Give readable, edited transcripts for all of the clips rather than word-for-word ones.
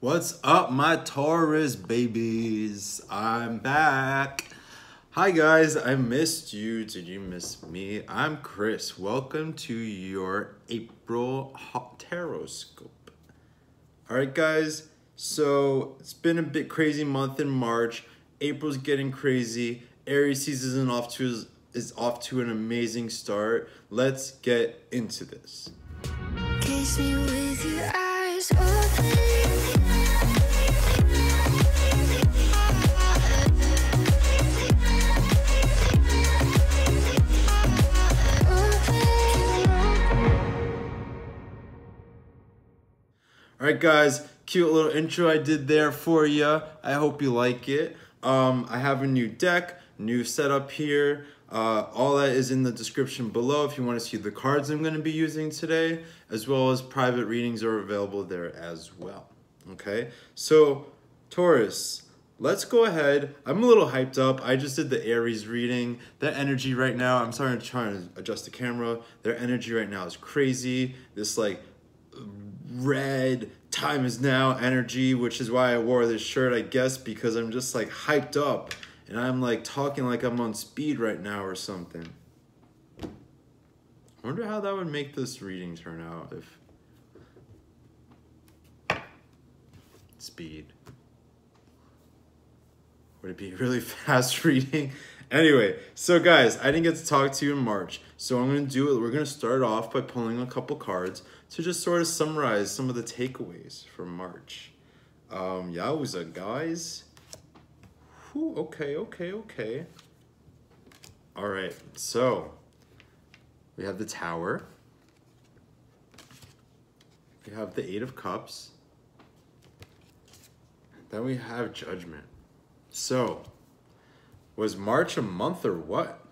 What's up, my Taurus babies? I'm back. Hi guys, I missed you. Did you miss me? I'm Chris. Welcome to your April Tarot Scope. Alright guys, so it's been a bit crazy month in March. April's getting crazy. Aries season is off to an amazing start. Let's get into this. Kiss me with your eyes open. Alright guys, cute little intro I did there for you. I hope you like it. I have a new deck, new setup here. All that is in the description below if you want to see the cards I'm going to be using today, as well as private readings are available there as well. Okay, so Taurus, let's go ahead. I'm a little hyped up. I just did the Aries reading. That energy right now, I'm sorry, I'm trying to adjust the camera. Their energy right now is crazy. This like red time is now energy, which is why I wore this shirt, I guess, because I'm just like hyped up and I'm like talking like I'm on speed right now or something. I wonder how that would make this reading turn out if speed. Would it be really fast reading? Anyway, so guys, I didn't get to talk to you in March, so I'm going to do it. We're going to start off by pulling a couple cards to just sort of summarize some of the takeaways from March. Yowza, guys. Whew, okay. All right, so we have the Tower. We have the Eight of Cups. Then we have Judgment. So, was March a month or what?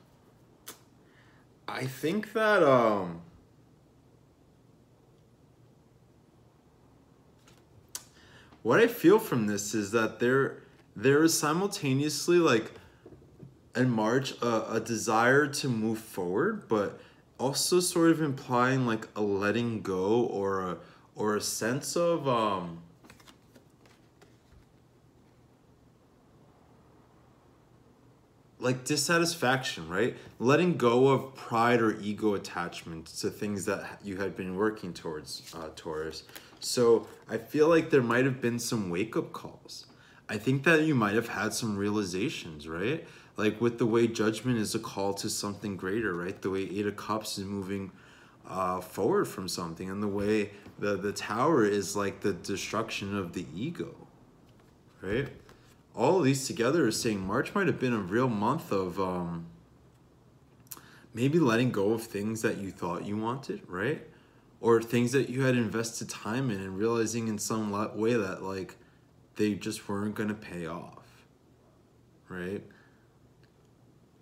I think that what I feel from this is that there is simultaneously, like, in March, a desire to move forward, but also sort of implying like a letting go or a sense of like dissatisfaction, right? Letting go of pride or ego attachment to things that you had been working towards, Taurus. So I feel like there might have been some wake-up calls. I think that you might have had some realizations, right? Like with the way Judgment is a call to something greater, right? The way Eight of Cups is moving forward from something, and the way the Tower is like the destruction of the ego, right? All of these together is saying March might have been a real month of maybe letting go of things that you thought you wanted, right? Or things that you had invested time in and realizing in some way that like they just weren't going to pay off, right?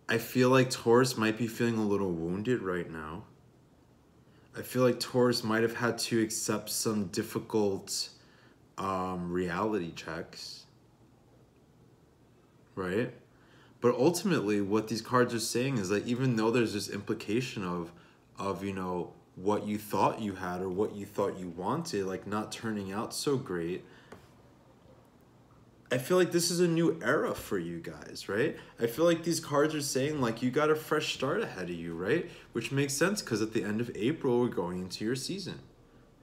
I feel like Taurus might be feeling a little wounded right now. I feel like Taurus might have had to accept some difficult reality checks, right? But ultimately what these cards are saying is that even though there's this implication of you know, what you thought you had or what you thought you wanted like not turning out so great, I feel like this is a new era for you guys, right? I feel like these cards are saying like you got a fresh start ahead of you, right? Which makes sense because at the end of April we're going into your season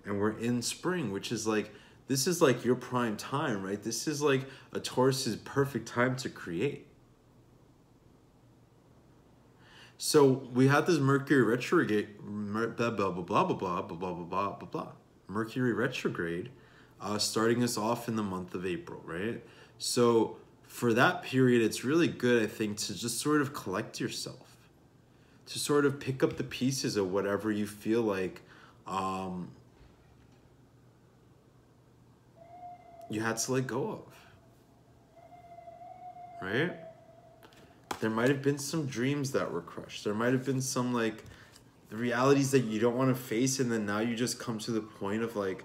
and we're in spring, which is like, this is like your prime time, right? This is like a Taurus's perfect time to create. So we had this Mercury retrograde, Mercury retrograde, starting us off in the month of April, right? So for that period, it's really good, I think, to just sort of collect yourself, to sort of pick up the pieces of whatever you feel like you had to let go of, right? There might have been some dreams that were crushed. There might have been some like the realities that you don't want to face, and then now you just come to the point of like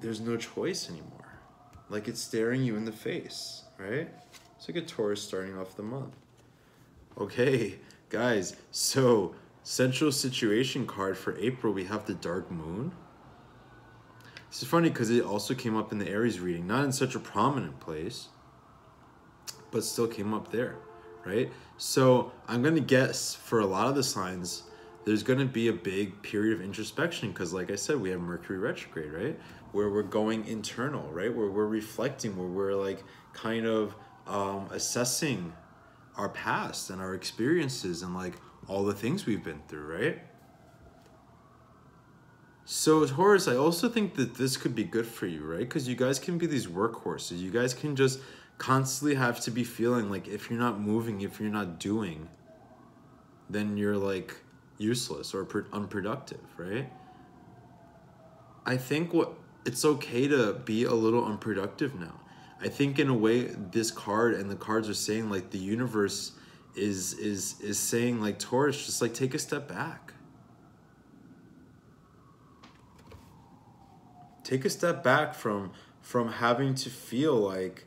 there's no choice anymore. Like it's staring you in the face, right? It's like a Taurus starting off the month. Okay, guys, so central situation card for April, we have the Dark Moon. This is funny because it also came up in the Aries reading, not in such a prominent place, but still came up there, right? So I'm going to guess for a lot of the signs, there's going to be a big period of introspection because, like I said, we have Mercury retrograde, right? Where we're going internal, right? Where we're reflecting, where we're like kind of assessing our past and our experiences and like all the things we've been through, right? So Taurus, I also think that this could be good for you, right? Because you guys can be these workhorses. You guys can just constantly have to be feeling like if you're not moving, if you're not doing, then you're like useless or unproductive, right? I think it's okay to be a little unproductive now. I think in a way this card and the cards are saying like the universe is saying like Taurus, just like take a step back. Take a step back from having to feel like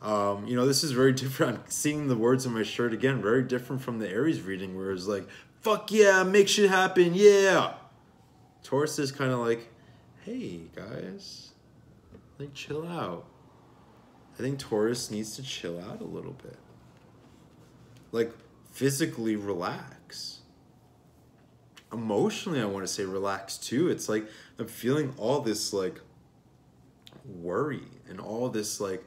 you know, this is very different. I'm seeing the words on my shirt again, very different from the Aries reading where it's like, fuck yeah, make shit happen, yeah. Taurus is kind of like, hey guys, like chill out. I think Taurus needs to chill out a little bit. Like physically relax. Emotionally, I want to say relax too. It's like I'm feeling all this like worry and all this like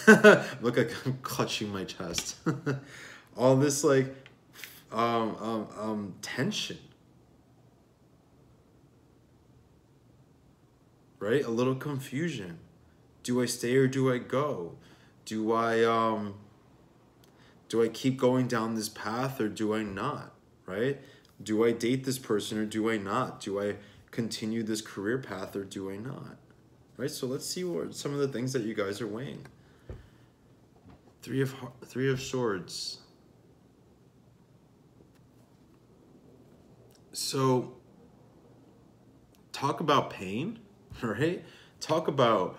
look like I'm clutching my chest. All this like tension. Right? A little confusion. Do I stay or do I go? Do I keep going down this path or do I not? Right? Do I date this person or do I not? Do I continue this career path or do I not? Right? So let's see what some of the things that you guys are weighing. Three of Swords. So talk about pain, right? Talk about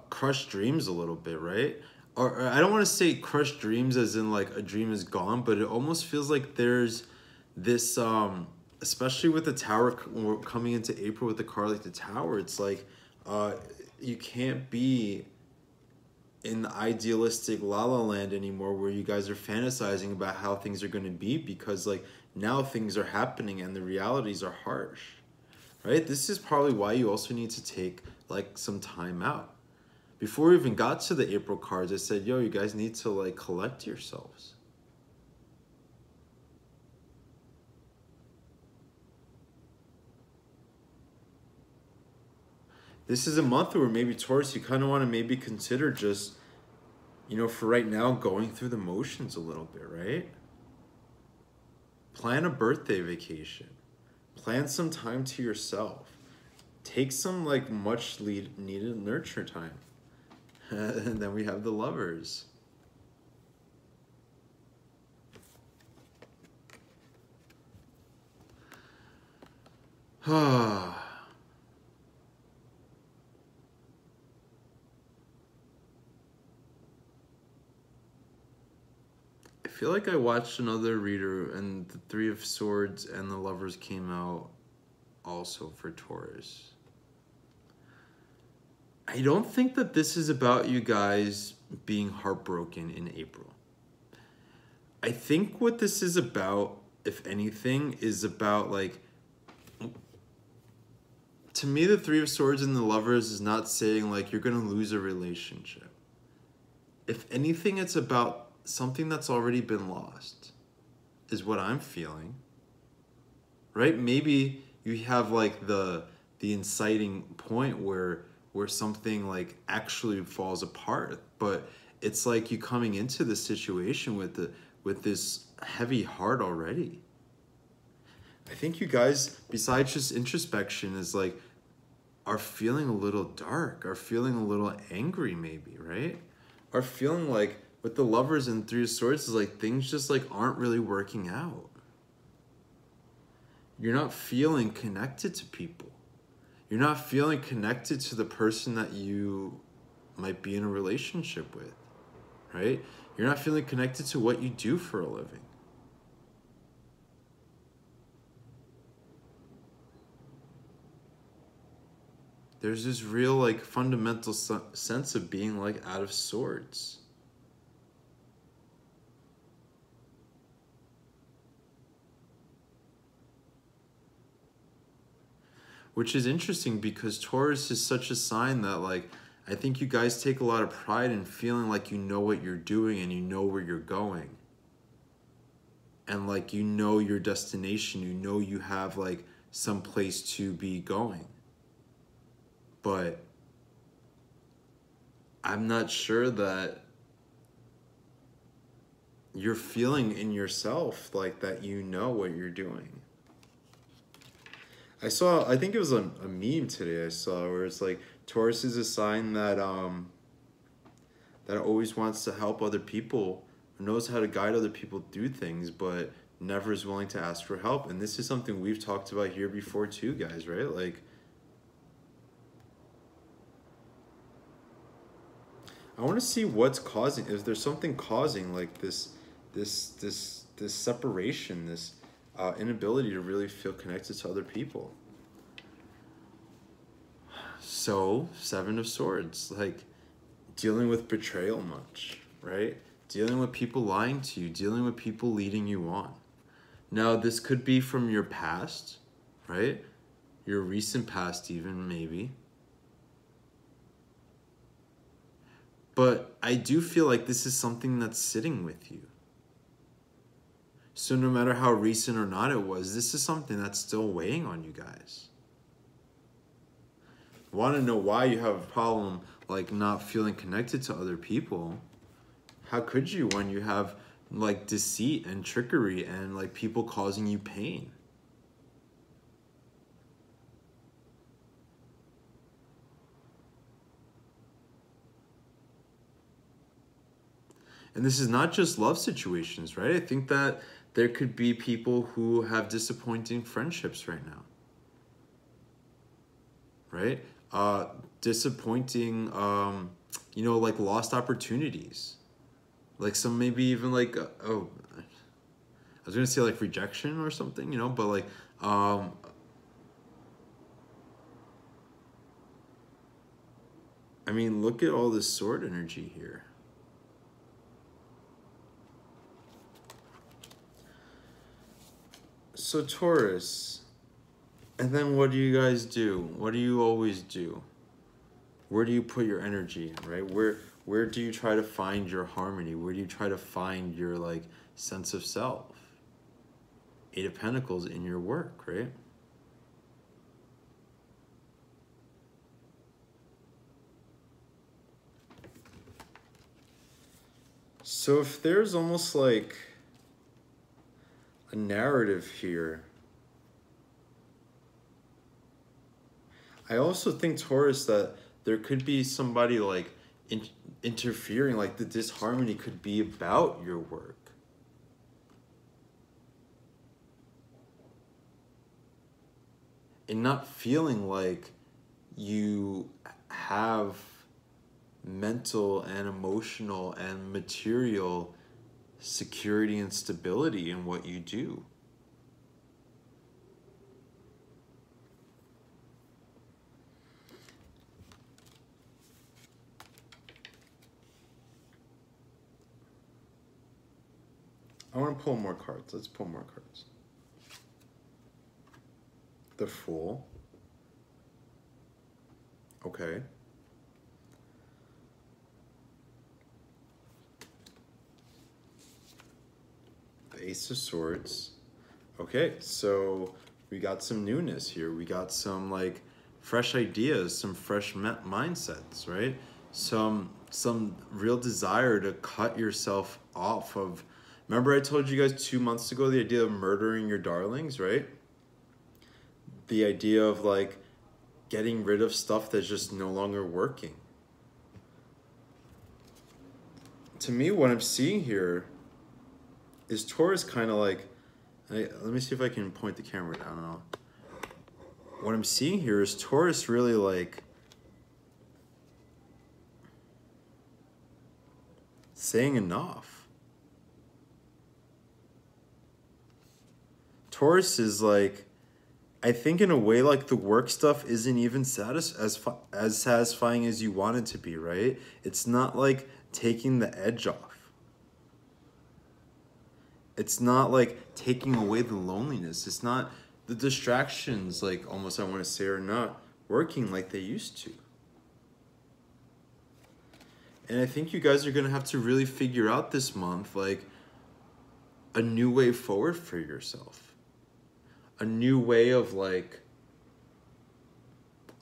crushed dreams a little bit, right? Or I don't want to say crushed dreams as in like a dream is gone, but it almost feels like there's this especially with the Tower coming into April with the card like the Tower, it's like you can't be in the idealistic la la land anymore where you guys are fantasizing about how things are going to be because like now things are happening and the realities are harsh, right? This is probably why you also need to take like some time out. Before we even got to the April cards, I said, yo, you guys need to like collect yourselves. This is a month where maybe Taurus, you kind of want to maybe consider just, you know, for right now, going through the motions a little bit, right? Plan a birthday vacation. Plan some time to yourself. Take some like much needed nurture time. And then we have the Lovers. I feel like I watched another reader and the Three of Swords and the Lovers came out also for Taurus. I don't think that this is about you guys being heartbroken in April. I think what this is about, if anything, is about like, to me, the Three of Swords and the Lovers is not saying like you're going to lose a relationship. If anything, it's about something that's already been lost, is what I'm feeling. Right? Maybe you have like the inciting point where something like actually falls apart, but it's like you coming into this situation with this heavy heart already. I think you guys, besides just introspection, is like are feeling a little dark, are feeling a little angry maybe, right? Are feeling like with the Lovers and Three of Swords is like things just like aren't really working out. You're not feeling connected to people. You're not feeling connected to the person that you might be in a relationship with, right? You're not feeling connected to what you do for a living. there's this real like fundamental sense of being like out of sorts. Which is interesting because Taurus is such a sign that like I think you guys take a lot of pride in feeling like you know what you're doing and you know where you're going. And like you know your destination, you know you have like some place to be going. But I'm not sure that you're feeling in yourself like that you know what you're doing. I think it was a meme today I saw where it's like Taurus is a sign that that always wants to help other people, knows how to guide other people through things, but never is willing to ask for help. And this is something we've talked about here before too, guys, right? Like, I want to see what's causing, if there's something causing like this separation, this inability to really feel connected to other people. So, Seven of Swords, like dealing with betrayal much, right? Dealing with people lying to you, dealing with people leading you on. Now, this could be from your past, right? Your recent past even, maybe. But I do feel like this is something that's sitting with you. So no matter how recent or not it was, this is something that's still weighing on you guys. Want to know why you have a problem like not feeling connected to other people? How could you when you have like deceit and trickery and like people causing you pain? And this is not just love situations, right? I think that there could be people who have disappointing friendships right now. Right? Disappointing, you know, like lost opportunities. Like some maybe even like, I was going to say like rejection or something, you know, but like, I mean, look at all this sword energy here. So Taurus, and then what do you guys do? What do you always do? Where do you put your energy in, right? Where do you try to find your harmony? Where do you try to find your like sense of self? Eight of Pentacles in your work, right? So if there's almost like a narrative here, I also think, Taurus, that there could be somebody like interfering, like the disharmony could be about your work. And not feeling like you have mental and emotional and material security and stability in what you do. I want to pull more cards. Let's pull more cards. The Fool. Okay. The Ace of Swords. Okay, so we got some newness here. We got some like fresh ideas, some fresh mindsets, right? Some real desire to cut yourself off of. Remember I told you guys 2 months ago the idea of murdering your darlings, right? The idea of like getting rid of stuff that's just no longer working. To me, what I'm seeing here is Taurus kind of like, let me see if I can point the camera down. I don't know. What I'm seeing here is Taurus really like saying enough. Taurus is like I think in a way, like, the work stuff isn't even as satisfying as you want it to be, right? It's not like taking the edge off. It's not like taking away the loneliness. It's not the distractions, like, almost I want to say, are not working like they used to. And I think you guys are going to have to really figure out this month, like, a new way forward for yourself. A new way of, like,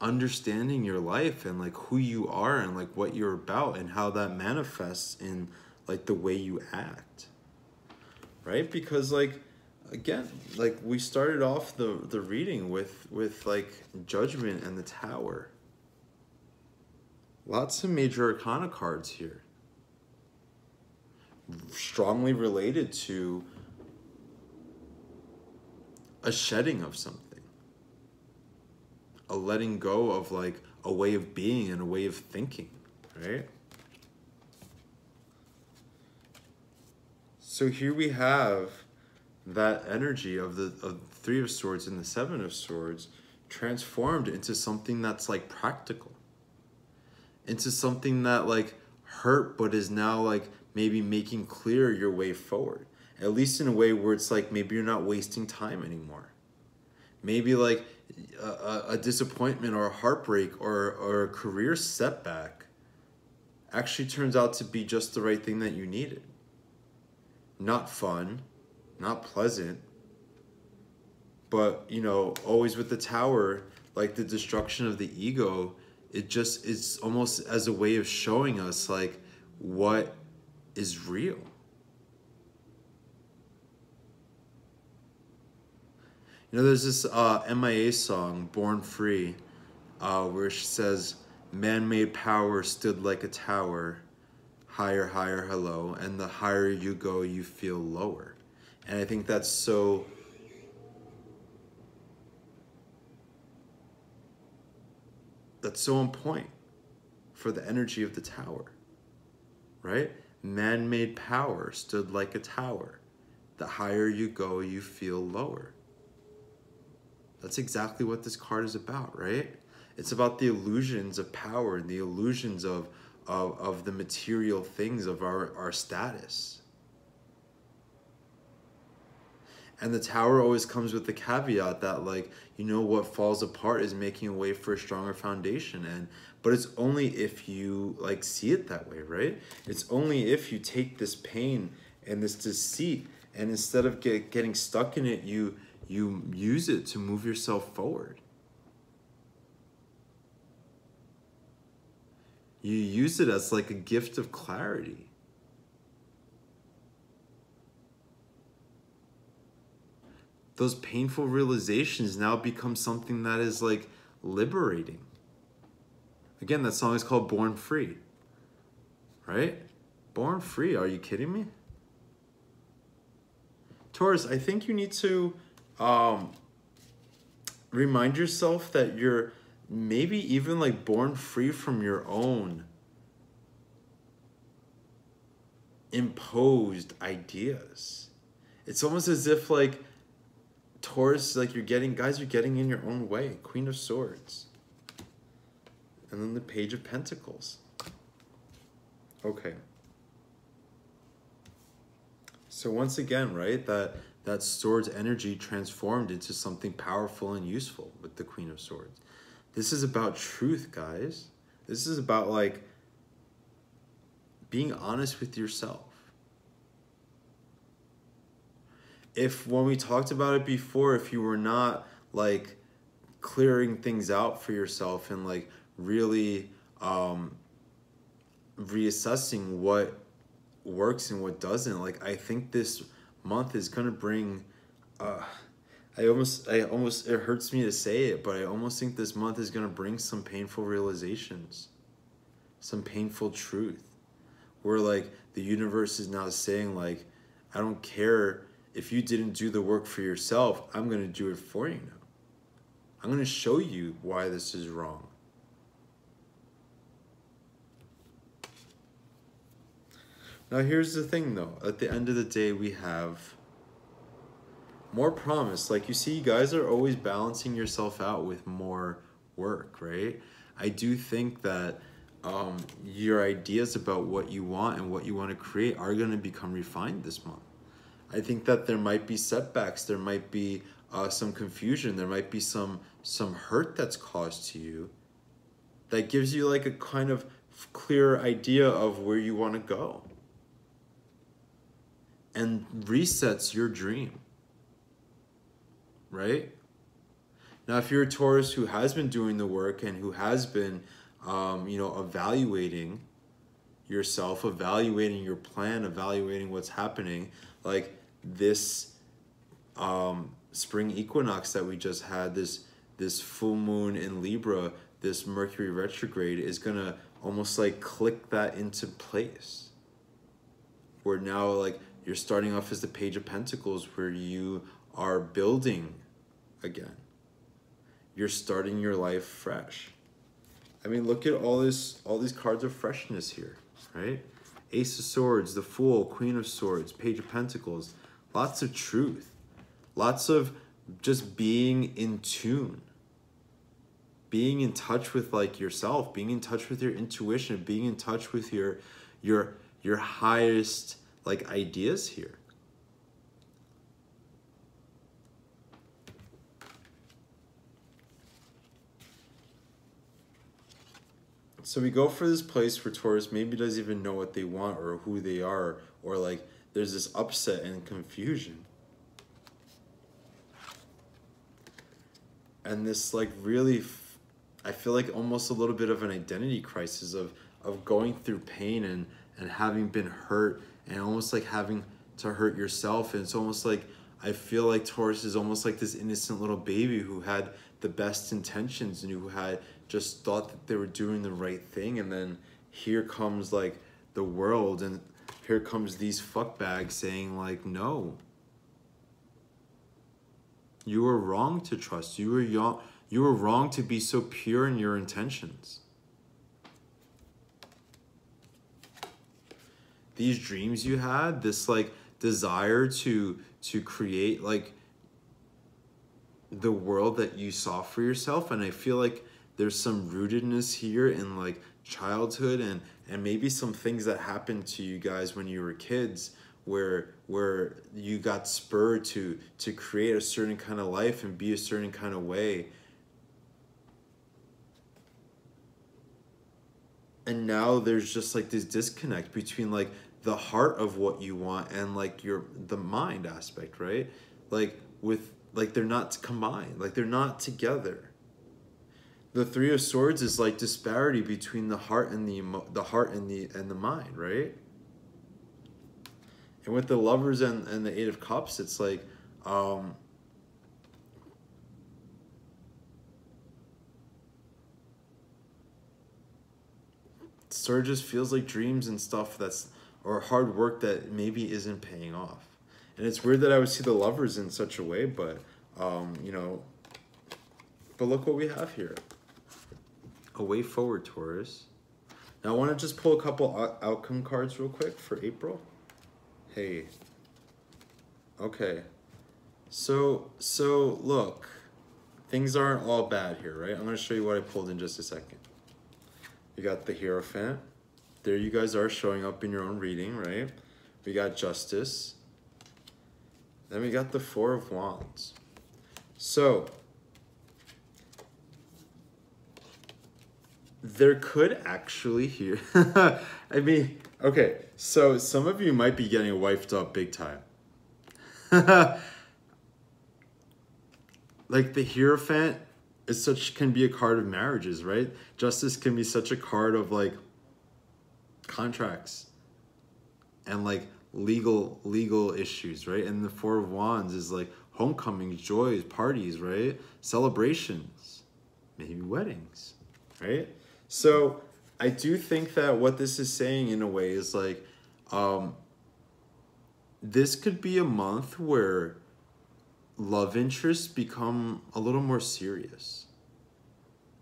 understanding your life and, like, who you are and, like, what you're about and how that manifests in, like, the way you act. Right? Because, like, again, like, we started off the reading with like, Judgment and the Tower. Lots of major arcana cards here. Strongly related to a shedding of something. A letting go of, like, a way of being and a way of thinking, right? So here we have that energy of the Three of Swords and the Seven of Swords transformed into something that's, like, practical. Into something that, like, hurt but is now, like, maybe making clear your way forward. At least in a way where it's like maybe you're not wasting time anymore. Maybe, like, a disappointment or a heartbreak or a career setback actually turns out to be just the right thing that you needed. Not fun, not pleasant, but, you know, always with the Tower, like, the destruction of the ego, it's almost as a way of showing us, like, what is real. You know, there's this MIA song, Born Free, where she says, man-made power stood like a tower, higher, higher, hello, and the higher you go, you feel lower. And I think that's so... that's so on point for the energy of the Tower, right? Man-made power stood like a tower. The higher you go, you feel lower. That's exactly what this card is about, right? It's about the illusions of power and the illusions of the material things of our status. And the Tower always comes with the caveat that, like, you know, what falls apart is making a way for a stronger foundation. But it's only if you, like, see it that way, right? It's only if you take this pain and this deceit, and instead of getting stuck in it, you use it to move yourself forward. You use it as, like, a gift of clarity. Those painful realizations now become something that is, like, liberating. Again, that song is called Born Free, right? Born Free, are you kidding me? Taurus, I think you need to remind yourself that you're maybe even, like, born free from your own imposed ideas. It's almost as if, like, Taurus, like, you're getting in your own way. Queen of Swords. And then the Page of Pentacles. Okay. So once again, right, that Swords energy transformed into something powerful and useful with the Queen of Swords. This is about truth, guys. This is about, like, being honest with yourself. If, when we talked about it before, if you were not, like, clearing things out for yourself and, like, really reassessing what works and what doesn't, like, I think this month is gonna bring I almost it hurts me to say it, but I almost think this month is gonna bring some painful realizations, some painful truth, where, like, the universe is now saying, like, I don't care if you didn't do the work for yourself, I'm gonna do it for you now. I'm gonna show you why this is wrong. Now here's the thing, though. At the end of the day, we have More promise. Like, you see, you guys are always balancing yourself out with more work, right? I do think that your ideas about what you want and what you want to create are going to become refined this month. I think that there might be setbacks, there might be some confusion, there might be some hurt that's caused to you that gives you like a kind of clear idea of where you want to go and resets your dream, right? Now, if you're a Taurus who has been doing the work and who has been, evaluating yourself, evaluating your plan, evaluating what's happening, like this spring equinox that we just had, this full moon in Libra, this Mercury retrograde is gonna almost like click that into place. Where now, like, you're starting off as the Page of Pentacles, where you are building again. You're starting your life fresh. I mean, look at all these cards of freshness here, right? Ace of Swords, the Fool, Queen of Swords, Page of Pentacles. Lots of truth. Lots of just being in tune. Being in touch with like yourself, being in touch with your intuition, being in touch with your highest like ideas here. So we go for this place where Taurus maybe doesn't even know what they want or who they are, or like there's this upset and confusion. And this like really, I feel like almost a little bit of an identity crisis of going through pain and having been hurt and almost like having to hurt yourself. And it's almost like, I feel like Taurus is almost like this innocent little baby who had the best intentions and who had just thought that they were doing the right thing, and then here comes like the world, and here comes these fuckbags saying like, no, you were wrong to trust. You were wrong to be so pure in your intentions. These dreams you had, this like desire to create like the world that you saw for yourself, and I feel like there's some rootedness here in like childhood and maybe some things that happened to you guys when you were kids where you got spurred to create a certain kind of life and be a certain kind of way. And now there's just like this disconnect between like the heart of what you want and like the mind aspect, right? Like they're not combined, like they're not together. The Three of Swords is like disparity between the heart and the heart and the mind, right? And with the Lovers and the Eight of Cups, it's like sort of just feels like dreams and stuff or hard work that maybe isn't paying off. And it's weird that I would see the Lovers in such a way, but but look what we have here. A way forward, Taurus. Now I want to just pull a couple outcome cards real quick for April. Hey. Okay. So look, things aren't all bad here, right? I'm going to show you what I pulled in just a second. You got the Hierophant. There you guys are showing up in your own reading, right? We got Justice. Then we got the Four of Wands. So there could actually here, I mean, okay, so some of you might be getting wifed up big time. Like the Hierophant can be a card of marriages, right? Justice can be such a card of like contracts and like legal issues, right? And the Four of Wands is like homecomings, joys, parties, right? Celebrations, maybe weddings, right? So I do think that what this is saying in a way is like, this could be a month where love interests become a little more serious,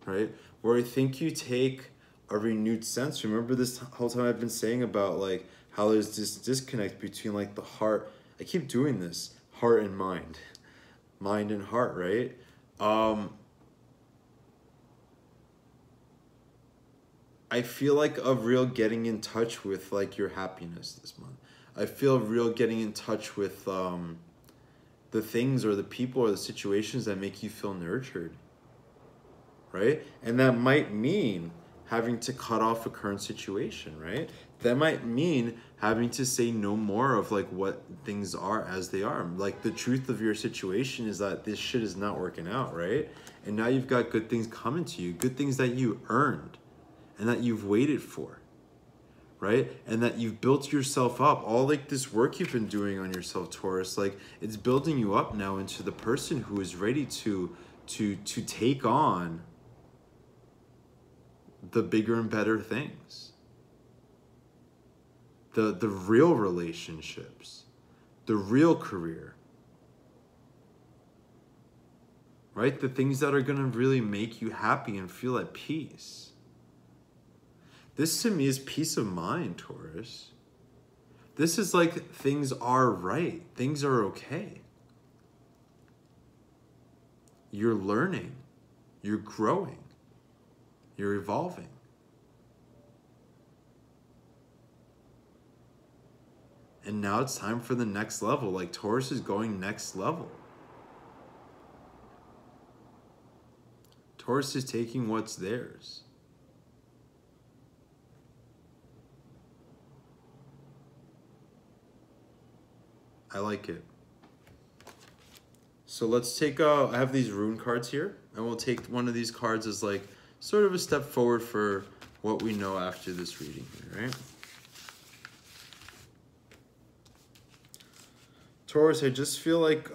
right? Where I think you take a renewed sense. Remember this whole time I've been saying about like how there's this disconnect between like the heart. I keep doing this, heart and mind. mind and heart, right? I feel like a real getting in touch with like your happiness this month. I feel real getting in touch with the things or the people or the situations that make you feel nurtured, right? And that might mean having to cut off a current situation, right? That might mean having to say no more of like what things are as they are. Like the truth of your situation is that this shit is not working out, right? And now you've got good things coming to you, good things that you earned and that you've waited for, right? And that you've built yourself up. All like this work you've been doing on yourself, Taurus, like it's building you up now into the person who is ready to take on the bigger and better things. The real relationships, the real career, right? The things that are going to really make you happy and feel at peace. This to me is peace of mind, Taurus. This is like things are right. Things are okay. You're learning. You're growing. You're evolving. And now it's time for the next level. Like Taurus is going next level. Taurus is taking what's theirs. I like it. So let's take, I have these rune cards here, and we'll take one of these cards as like sort of a step forward for what we know after this reading here, right? Taurus, I just feel like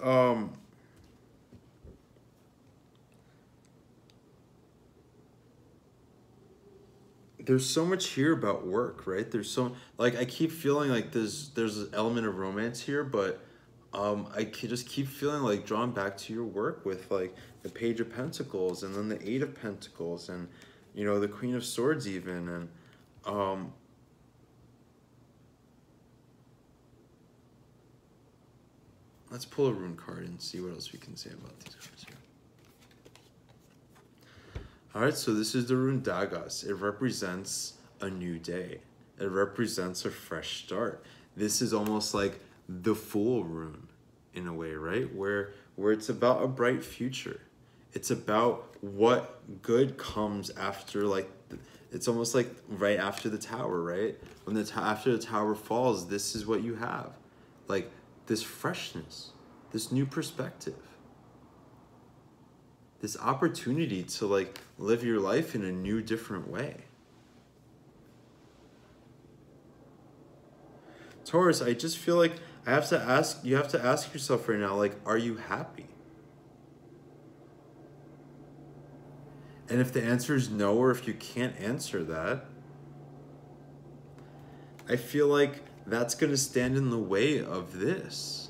there's so much here about work, right? There's so, like, I keep feeling like there's an element of romance here, but just keep feeling like drawn back to your work with like the Page of Pentacles and then the Eight of Pentacles and, you know, the Queen of Swords even, and let's pull a rune card and see what else we can say about these cards here. All right, so this is the rune Dagas. It represents a new day. It represents a fresh start. This is almost like the Fool rune in a way, right? Where it's about a bright future. It's about what good comes after, like, it's almost like right after the tower, right? When after the tower falls, this is what you have. Like this freshness, this new perspective. This opportunity to like live your life in a new, different way. Taurus, I just feel like you have to ask yourself right now, like, are you happy? And if the answer is no, or if you can't answer that, I feel like that's going to stand in the way of this.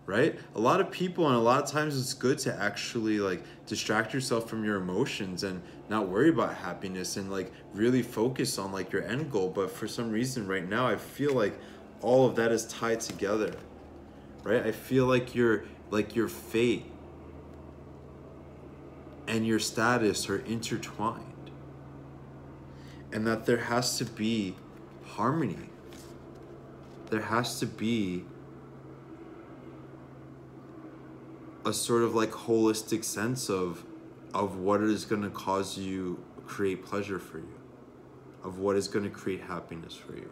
Right? A lot of people, and a lot of times it's good to actually like distract yourself from your emotions and not worry about happiness and like really focus on like your end goal. But for some reason right now, I feel like all of that is tied together, right? I feel like your fate and your status are intertwined, and that there has to be harmony. There has to be a sort of like holistic sense of what is going to cause you create pleasure for you, of what is going to create happiness for you.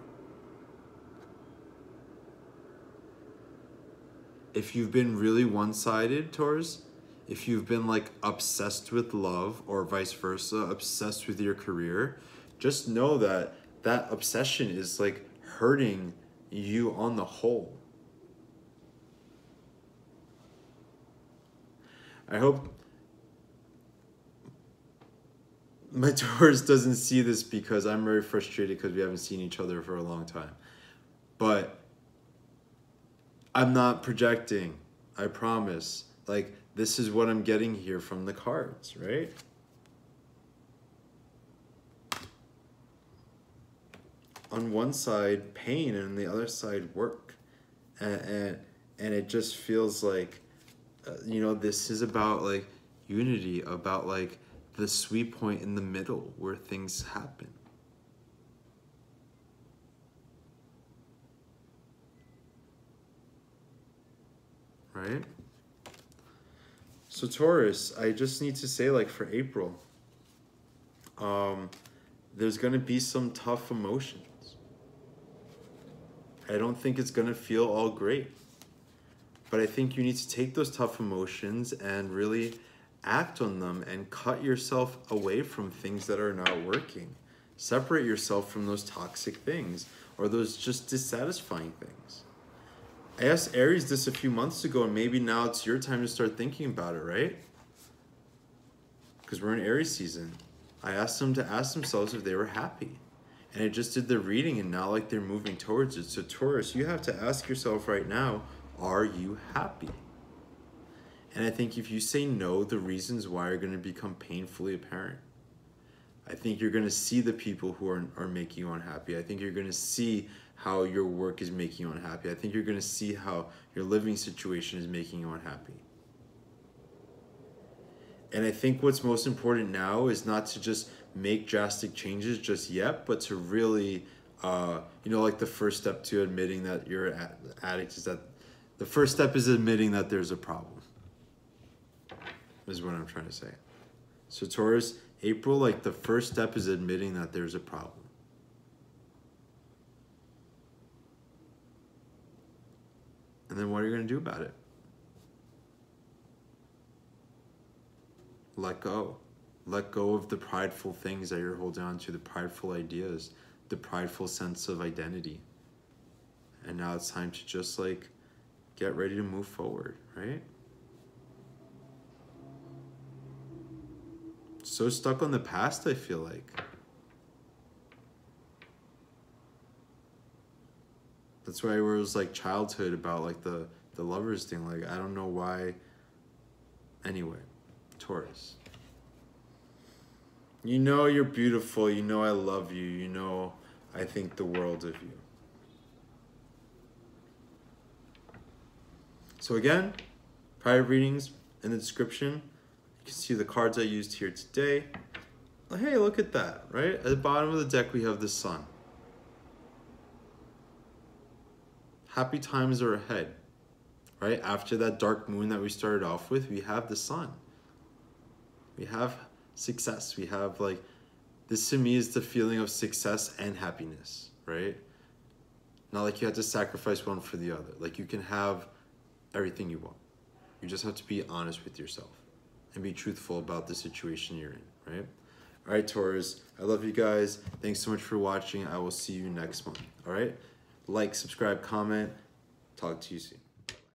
If you've been really one-sided, Taurus, if you've been like obsessed with love or vice versa, obsessed with your career, just know that that obsession is like hurting you on the whole. I hope my Taurus doesn't see this because I'm very frustrated because we haven't seen each other for a long time. But I'm not projecting, I promise. Like, this is what I'm getting here from the cards, right? On one side, pain, and on the other side, work. And And it just feels like, you know, this is about like unity, about like the sweet point in the middle where things happen. Right? So Taurus, I just need to say, like, for April, there's gonna be some tough emotions. I don't think it's gonna feel all great. But I think you need to take those tough emotions and really act on them and cut yourself away from things that are not working. Separate yourself from those toxic things or those just dissatisfying things. I asked Aries this a few months ago, and maybe now it's your time to start thinking about it, right? Because we're in Aries season. I asked them to ask themselves if they were happy. And it just did the reading, and now like they're moving towards it. So Taurus, you have to ask yourself right now, are you happy? And I think if you say no, the reasons why are going to become painfully apparent. I think you're going to see the people who are making you unhappy. I think you're going to see how your work is making you unhappy. I think you're going to see how your living situation is making you unhappy. And I think what's most important now is not to just make drastic changes just yet, but to really, you know, like the first step to admitting that you're an addict is that the first step is admitting that there's a problem, is what I'm trying to say. So Taurus, April, like the first step is admitting that there's a problem. And then what are you going to do about it? Let go. Let go of the prideful things that you're holding on to, the prideful ideas, the prideful sense of identity. And now it's time to just like get ready to move forward, right? So stuck on the past, I feel like. That's why it was like childhood about like the lovers thing. Like, I don't know why. Anyway, Taurus. You know you're beautiful. You know I love you. You know I think the world of you. So again, private readings in the description. You can see the cards I used here today. Hey, look at that, right? At the bottom of the deck, we have the sun. Happy times are ahead, right? After that dark moon that we started off with, we have the sun. We have success. We have like, this to me is the feeling of success and happiness, right? Not like you have to sacrifice one for the other. Like you can have everything you want. You just have to be honest with yourself and be truthful about the situation you're in, right? All right, Taurus, I love you guys. Thanks so much for watching. I will see you next month, all right? Like, subscribe, comment. Talk to you soon.